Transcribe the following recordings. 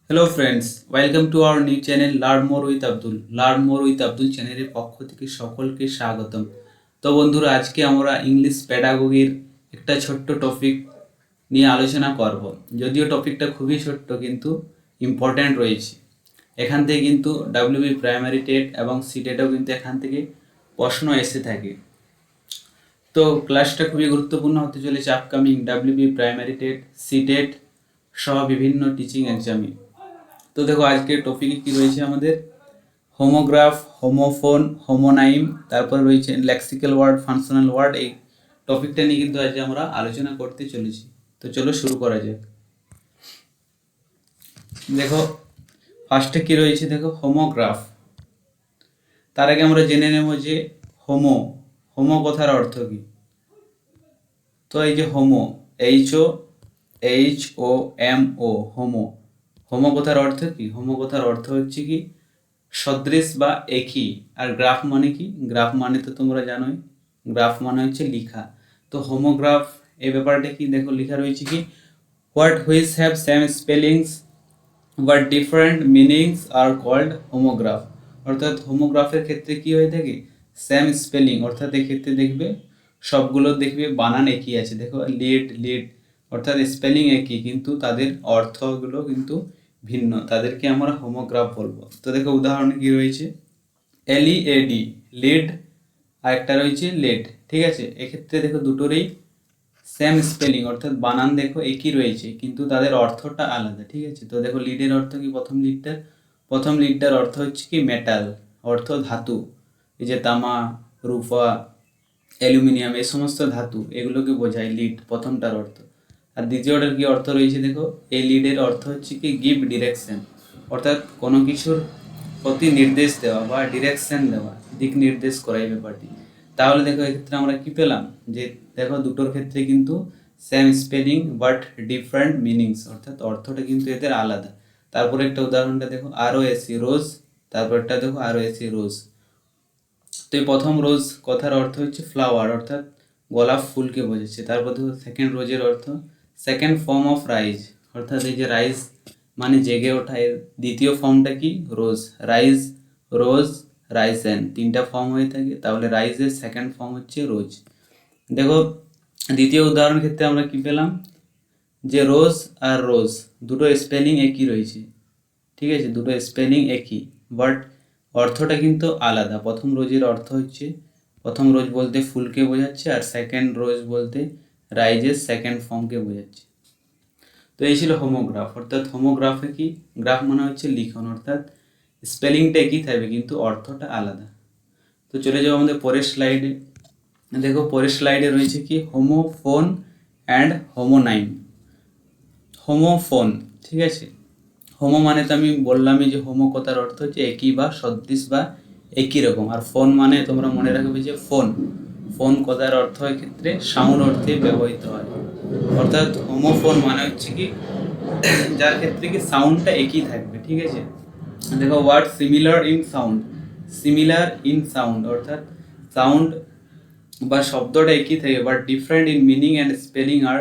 Hello friends, welcome to our new channel learn more with Abdul. Learn more with Abdul চ্যানেলের পক্ষ থেকে সকলকে স্বাগতম। তো বন্ধুরা, আজকে আমরা ইংলিশ প্যাডাগোগির একটা ছোট্ট টপিক নিয়ে আলোচনা করব। যদিও টপিকটা খুবই ছোট্ট কিন্তু ইম্পর্ট্যান্ট রয়েছে। এখান থেকে কিন্তু ডাব্লিউবি প্রাইমারি টেট এবং সিটেটও কিন্তু এখান থেকে প্রশ্ন এসে থাকে। তো ক্লাসটা খুবই গুরুত্বপূর্ণ হতে চলেছে upcoming WB primary TET, CTET সহ বিভিন্ন টিচিং এক্সামে। তো দেখো আজকের টপিকে কি রয়েছে আমাদের হোমোগ্রাফ, হোমোফোন, হোমোনাইম, তারপর রয়েছে লেক্সিক্যাল ওয়ার্ড, ফাংশনাল ওয়ার্ড। এই টপিকটা নিয়ে কিন্তু আজ আমরা আলোচনা করতে চলেছি। তো চলো শুরু করা যাক। দেখো ফার্স্টে কি রয়েছে, দেখো হোমোগ্রাফ। তার আগে আমরা জেনে নেব যে হোমো হোমো কথার অর্থ কি। তো এই যে হোমো, HOMO, হোমো হোমো কথার অর্থ কি? হোমো কথার অর্থ হচ্ছে কি সদৃশ বা একই। আর গ্রাফ মানে কি? গ্রাফ মানে তো তোমরা জানোই, গ্রাফ মানে হচ্ছে লিখা। তো হোমোগ্রাফ এই ব্যাপারটা কি, দেখো লেখা রয়েছে কি what which have same spellings but different meanings are called homograph. অর্থাৎ হোমোগ্রাফের ক্ষেত্রে কি হয়ে থাকে, সেম স্পেলিং, অর্থাৎ এক্ষেত্রে দেখবে সবগুলো দেখবে বানান একই আছে। দেখো লিড লিড, অর্থাৎ স্পেলিং একই কিন্তু তাদের অর্থগুলো কিন্তু ভিন্ন, তাদেরকে আমরা হোমোগ্রাফ বলবো। তো দেখো উদাহরণে কি রয়েছে, LEAD লিড, আর একটা রয়েছে লেড। ঠিক আছে, এক্ষেত্রে দেখো দুটোরই সেম স্পেলিং, অর্থাৎ বানান দেখো একই রয়েছে কিন্তু তাদের অর্থটা আলাদা। ঠিক আছে, তো দেখো লিডের অর্থ কি, প্রথম লিডটার অর্থ হচ্ছে কি মেটাল, অর্থ ধাতু। এই যে তামা, রূপা, অ্যালুমিনিয়াম, এই সমস্ত ধাতু এগুলোকে বোঝায় লিড, প্রথমটার অর্থ। আর দ্বিতীয়টার কি অর্থ রয়েছে, দেখো এই লিডের অর্থ হচ্ছে কি গিভ ডিরেকশন, অর্থাৎ কোনো কিছুর প্রতি নির্দেশ দেওয়া বা ডিরেকশন দেওয়া, দিক নির্দেশ করা এই ব্যাপারটি। তাহলে দেখো এক্ষেত্রে আমরা কি পেলাম, যে দেখো দুটোর ক্ষেত্রে কিন্তু same spelling but different meanings, অর্থাৎ অর্থটা কিন্তু এদের আলাদা। তারপরে একটা উদাহরণটা দেখো ROSE রোজ, তারপরটা দেখো ROSE রোজ। তো এই প্রথম রোজ কথার অর্থ হচ্ছে ফ্লাওয়ার, অর্থাৎ গোলাপ ফুলকে বোঝাচ্ছে। তারপর দেখো সেকেন্ড রোজের অর্থ সেকেন্ড ফর্ম অফ রাইজ, অর্থাৎ এই যে রাইজ মানে জেগে ওঠা, এর দ্বিতীয় ফর্মটা কি রোজ। রাইজ, রোজ, রাইসেন, তিনটা ফর্ম হয়ে থাকে, তাহলে রাইজের সেকেন্ড ফর্ম হচ্ছে রোজ। দেখো দ্বিতীয় উদাহরণ ক্ষেত্রে আমরা কি পেলাম, যে রোজ আর রোজ দুটো স্পেলিং একই রয়েছে। ঠিক আছে, দুটো স্পেলিং একই বাট অর্থটা কিন্তু আলাদা। প্রথম রোজের অর্থ হচ্ছে, প্রথম রোজ বলতে ফুলকে বোঝাচ্ছে, আর সেকেন্ড রোজ বলতে রাইজের সেকেন্ড ফর্মকে বোঝাচ্ছে। তো এই ছিল হোমোগ্রাফ। অর্থাৎ হোমোগ্রাফে কি, গ্রাফ মানে হচ্ছে লিখন, অর্থাৎ স্পেলিংটা একই থাকবে কিন্তু অর্থটা আলাদা। তো চলে যাবো আমাদের পরের স্লাইডে। দেখো পরের স্লাইডে রয়েছে কি হোমোফোন অ্যান্ড হোমোনাইম। হোমোফোন, ঠিক আছে, হোমো মানে তো আমি বললামই যে হোমো কথার অর্থ হচ্ছে একই বা সদৃশ বা একই রকম। আর ফোন মানে তোমরা মনে রাখবে যে ফোন, ফোন কথার অর্থ ক্ষেত্রে সাউন্ড অর্থে ব্যবহৃত হয়। অর্থাৎ হোমোফোন মানে হচ্ছে কি যার ক্ষেত্রে কি সাউন্ডটা একই থাকবে। ঠিক আছে, দেখো word similar in sound, similar in sound অর্থাৎ সাউন্ড বা শব্দটা একই থাকে but different in meaning and spelling are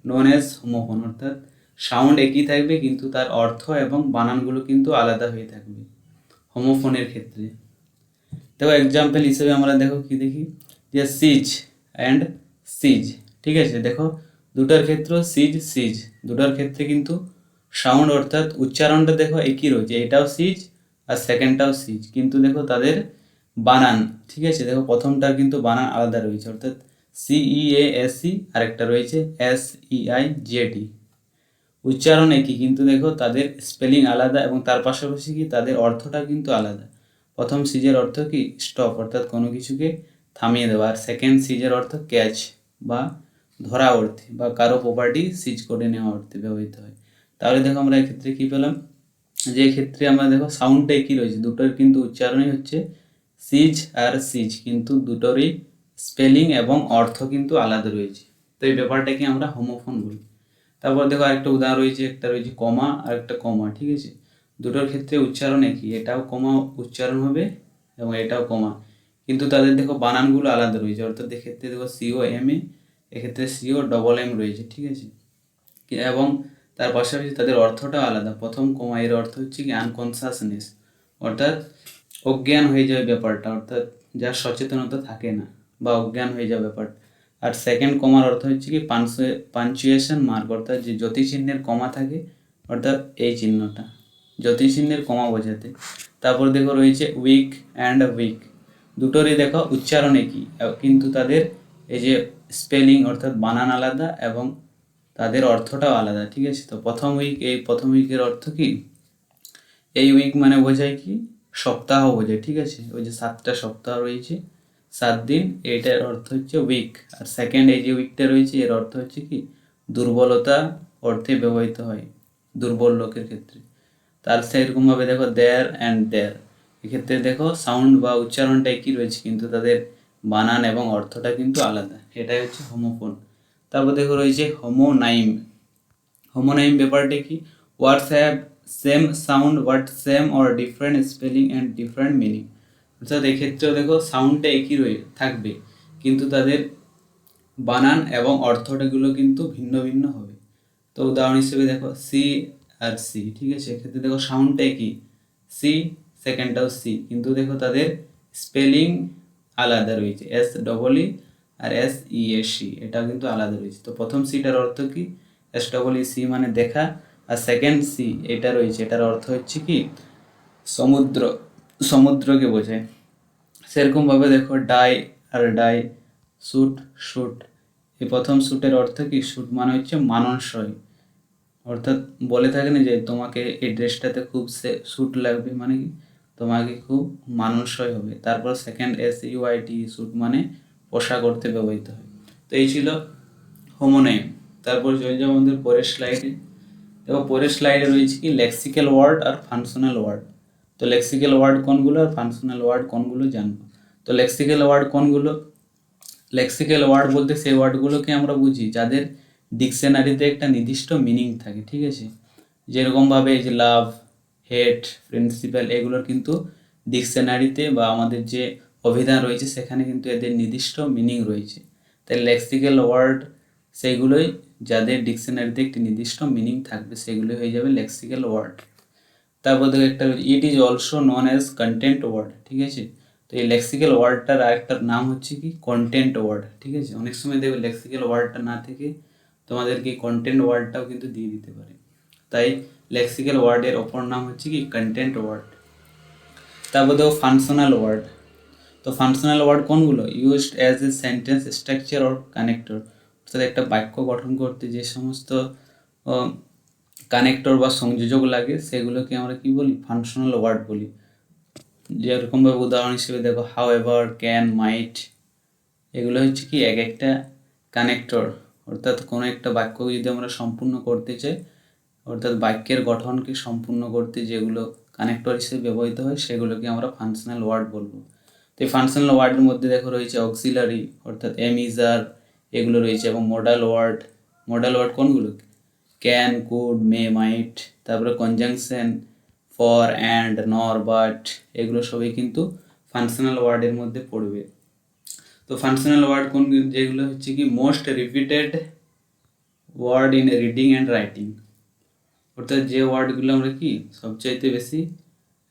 known as homophone, অর্থাৎ সাউন্ড একই থাকবে কিন্তু তার অর্থ এবং বানানগুলো কিন্তু আলাদা হয়ে থাকবে হোমোফোনের ক্ষেত্রে। দেখো এক্সাম্পল হিসেবে আমরা দেখো কি দেখি, যে সিজ অ্যান্ড সিজ। ঠিক আছে, দেখো দুটার ক্ষেত্রে সিজ সিজ, দুটার ক্ষেত্রে কিন্তু সাউন্ড অর্থাৎ উচ্চারণটা দেখো একই রয়েছে, এটাও সিজ আর সেকেন্ডটাও সিজ, কিন্তু দেখো তাদের বানান, ঠিক আছে, দেখো প্রথমটার কিন্তু বানান আলাদা রয়েছে, অর্থাৎ CEASE, আরেকটা রয়েছে SEIJD। উচ্চারণ একই কিন্তু দেখো তাদের স্পেলিং আলাদা, এবং তার পাশাপাশি কি তাদের অর্থটা কিন্তু আলাদা। প্রথম সিজের অর্থ কি স্টপ, অর্থাৎ কোনো কিছুকে থামিয়ে দেওয়া, আর সেকেন্ড সিজের অর্থ ক্যাচ বা ধরা অর্থে বা কারো প্রপার্টি সিজ করে নেওয়া অর্থে ব্যবহৃত হয়। তাহলে দেখো আমরা এক্ষেত্রে কী পেলাম, যে ক্ষেত্রে আমরা দেখো সাউন্ডটা একই রয়েছে, দুটোর কিন্তু উচ্চারণই হচ্ছে সিজ আর সিজ, কিন্তু দুটোরই স্পেলিং এবং অর্থ কিন্তু আলাদা রয়েছে। তো এই ব্যাপারটাকে আমরা হোমোফোন বলি। তারপর দেখো আরেকটা উদাহরণ রয়েছে, একটা রয়েছে কমা আর একটা কমা। ঠিক আছে, দুটোর ক্ষেত্রে উচ্চারণ একই, এটাও কমা উচ্চারণ হবে এবং এটাও কমা, কিন্তু তাদের দেখো বানানগুলো আলাদা রয়েছে। অর্থাৎ এক্ষেত্রে দেখো COMA, এক্ষেত্রে COMM রয়েছে। ঠিক আছে, এবং তার পাশাপাশি তাদের অর্থটাও আলাদা। প্রথম কমা এর অর্থ হচ্ছে কি আনকনসাসনেস, অর্থাৎ অজ্ঞান হয়ে যাবে ব্যাপারটা, অর্থাৎ যার সচেতনতা থাকে না বা অজ্ঞান হয়ে যাবে ব্যাপারটা। আর সেকেন্ড কমার অর্থ হচ্ছে কি পাঞ্চুয়েশন মার্ক, অর্থাৎ যে জ্যোতি চিহ্নের কমা থাকে, অর্থাৎ এই চিহ্নটা জ্যোতি চিহ্নের কমা বোঝাতে। তারপর দেখো রয়েছে উইক অ্যান্ড উইক, দুটোরই দেখো উচ্চারণ একই, কিন্তু তাদের এই যে স্পেলিং অর্থাৎ বানান আলাদা এবং তাদের অর্থটাও আলাদা, ঠিক আছে। তো প্রথম উইকের অর্থ কি, এই উইক মানে বোঝায় কি সপ্তাহ বোঝায়, ঠিক আছে। ওই যে 7টা সপ্তাহ রয়েছে, 7 দিন, এইটার অর্থ হচ্ছে উইক। আর সেকেন্ড এই যে উইকটা রয়েছে এর অর্থ হচ্ছে কি দুর্বলতা অর্থে ব্যবহৃত হয় দুর্বল লোকের ক্ষেত্রে। তার সেরকমভাবে দেখো দেয়ার অ্যান্ড দেয়ার, এক্ষেত্রে দেখো সাউন্ড বা উচ্চারণটা একই রয়েছে কিন্তু তাদের বানান এবং অর্থটা কিন্তু আলাদা, এটাই হচ্ছে হোমোফোন। তারপর দেখো রয়েছে হোমোনাইম। হোমোনাইম ব্যাপারটা কি, words have same sound but same or different spelling and different meaning, অর্থাৎ এক্ষেত্রেও দেখো সাউন্ডটা একই থাকবে কিন্তু তাদের বানান এবং অর্থটাগুলো কিন্তু ভিন্ন ভিন্ন হবে। তো উদাহরণ হিসেবে দেখো সি আর সি, ঠিক আছে, এক্ষেত্রে দেখো সাউন্ডটা একই সি, সেকেন্ডটাও সি, কিন্তু দেখো তাদের স্পেলিং আলাদা রয়েছে, এস ডবল ই আর এস ই এস সি, এটাও কিন্তু আলাদা রয়েছে। তো প্রথম সিটার অর্থ কি, এস ডবল ই সি মানে দেখা, আর সেকেন্ড সি এটা রয়েছে, এটার অর্থ হচ্ছে কি সমুদ্র, সমুদ্রকে বোঝায়। সেরকমভাবে দেখো ডাই আর ডাই, স্যুট শুট, এই প্রথম স্যুটের অর্থ কি, স্যুট মানে হচ্ছে মানানসই, অর্থাৎ বলে থাকে না যে তোমাকে এই ড্রেসটাতে খুব স্যুট লাগবে, মানে কি তোমাকে খুব মানানসই হবে। তারপর সেকেন্ড এস ইউআইটি, স্যুট মানে পোশাক করতে ব্যবহৃত হয়। তো এই ছিল হোমোনাইম। তারপর চলে যাবো আমাদের পরের স্লাইডে। দেখো পরের স্লাইডে রয়েছে কি লেক্সিক্যাল ওয়ার্ড আর ফাংশনাল ওয়ার্ড। তো লেক্সিক্যাল ওয়ার্ড কোনগুলো আর ফাংশনাল ওয়ার্ড কোনগুলো জানবো। তো লেক্সিক্যাল ওয়ার্ড কোনগুলো, লেক্সিক্যাল ওয়ার্ড বলতে সেই ওয়ার্ডগুলোকে আমরা বুঝি যাদের ডিকশনারিতে একটা নির্দিষ্ট মিনিং থাকে, ঠিক আছে। যেরকমভাবে এই যে লাভ, হেট, প্রিন্সিপাল, এগুলোর কিন্তু ডিকশনারিতে বা আমাদের যে অভিধান রয়েছে সেখানে কিন্তু এদের নির্দিষ্ট মিনিং রয়েছে। তাই লেক্সিক্যাল ওয়ার্ড সেইগুলোই যাদের ডিকশনারিতে একটি নির্দিষ্ট মিনিং থাকবে সেগুলো হয়ে যাবে লেক্সিক্যাল ওয়ার্ড। তারপর দেখো একটা it is also known as content word, ঠিক আছে। তো এই লেক্সিক্যাল ওয়ার্ডটার আরেকটার নাম হচ্ছে কি কন্টেন্ট ওয়ার্ড, ঠিক আছে। অনেক সময় দেখবে লেক্সিক্যাল ওয়ার্ডটা না থেকে তোমাদেরকে কন্টেন্ট ওয়ার্ডটাও কিন্তু দিয়ে দিতে পারে, তাই লেক্সিক্যাল ওয়ার্ডের অপর নাম হচ্ছে কি কন্টেন্ট ওয়ার্ড। তারপর দেখো ফাংশনাল ওয়ার্ড। তো ফাংশনাল ওয়ার্ড কোনগুলো, used as a sentence structure or connector, অর্থাৎ একটা বাক্য গঠন করতে যে সমস্ত কানেক্টর বা সংযোজক লাগে সেগুলোকে আমরা কি বলি, ফাংশনাল ওয়ার্ড বলি। যেরকমভাবে উদাহরণ হিসেবে দেখো হাউ এভার, ক্যান, মাইট, এগুলো হচ্ছে কি এক একটা কানেক্টর, অর্থাৎ কোনো একটা বাক্য যদি আমরা সম্পূর্ণ করতে চাই, অর্থাৎ বাক্যের গঠনকে সম্পূর্ণ করতে যেগুলো কানেক্টর হিসেবে ব্যবহৃত হয় সেগুলোকে আমরা ফাংশনাল ওয়ার্ড বলবো। তো এই ফাংশনাল ওয়ার্ডের মধ্যে দেখো রয়েছে অক্সিলারি, অর্থাৎ এম ইজ আর, এগুলো রয়েছে, এবং মডাল ওয়ার্ড। মডাল ওয়ার্ড কোনগুলো, ক্যান, কুড, মে, মাইট। তারপরে কনজাংশন, ফর, অ্যান্ড, নর, বাট, এগুলো সবই কিন্তু ফাংশনাল ওয়ার্ডের মধ্যে পড়বে। তো ফাংশনাল ওয়ার্ড কোন, যেগুলো হচ্ছে কি most repeated word in reading and writing, অর্থাৎ যে ওয়ার্ডগুলো আমরা কি সবচাইতে বেশি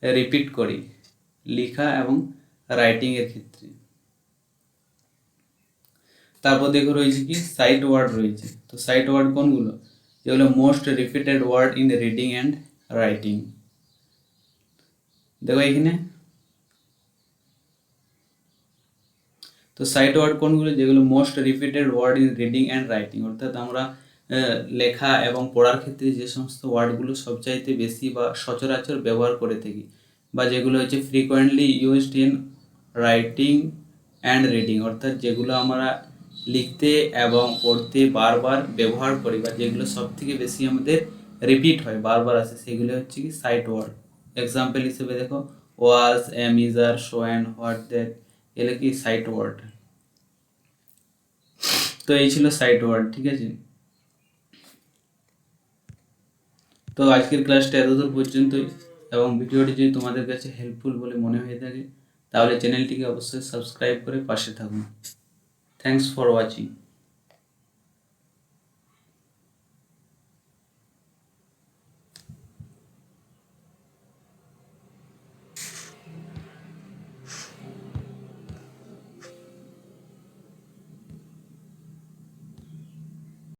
রিপিট করি লেখা এবং রাইটিংয়ের ক্ষেত্রে। তারপর দেখো রয়েছে কি সাইট ওয়ার্ড রয়েছে। তো সাইট ওয়ার্ড কোনগুলো, যেগুলো most repeated word in reading and writing. দেখো এখানে তো সাইট ওয়ার্ড কোনগুলো, যেগুলো most repeated word in reading and writing, অর্থাৎ আমরা লেখা এবং পড়ার ক্ষেত্রে যে সমস্ত ওয়ার্ডগুলো সবচাইতে বেশি বা সচরাচর ব্যবহার করে থাকি, বা যেগুলো হচ্ছে frequently used in writing and reading, অর্থাৎ যেগুলো আমরা লিখতে এবং পড়তে বারবার ব্যবহার করি, বা যেগুলো সব থেকে বেশি আমাদের রিপিট হয়, বারবার আসে, সেগুলো হচ্ছে কি সাইট ওয়ার্ড। এক্সাম্পল হিসেবে দেখো was, am, is, are, show, and, what, that, এগুলো কি সাইট ওয়ার্ড। তো এই ছিল সাইট ওয়ার্ড, ঠিক আছে। তো আজকের ক্লাসটা এতদূর পর্যন্তই, এবং ভিডিওটি যদি তোমাদের কাছে হেল্পফুল বলে মনে হয়ে থাকে তাহলে চ্যানেলটিকে অবশ্যই সাবস্ক্রাইব করে পাশে থাকুন। Thanks for watching.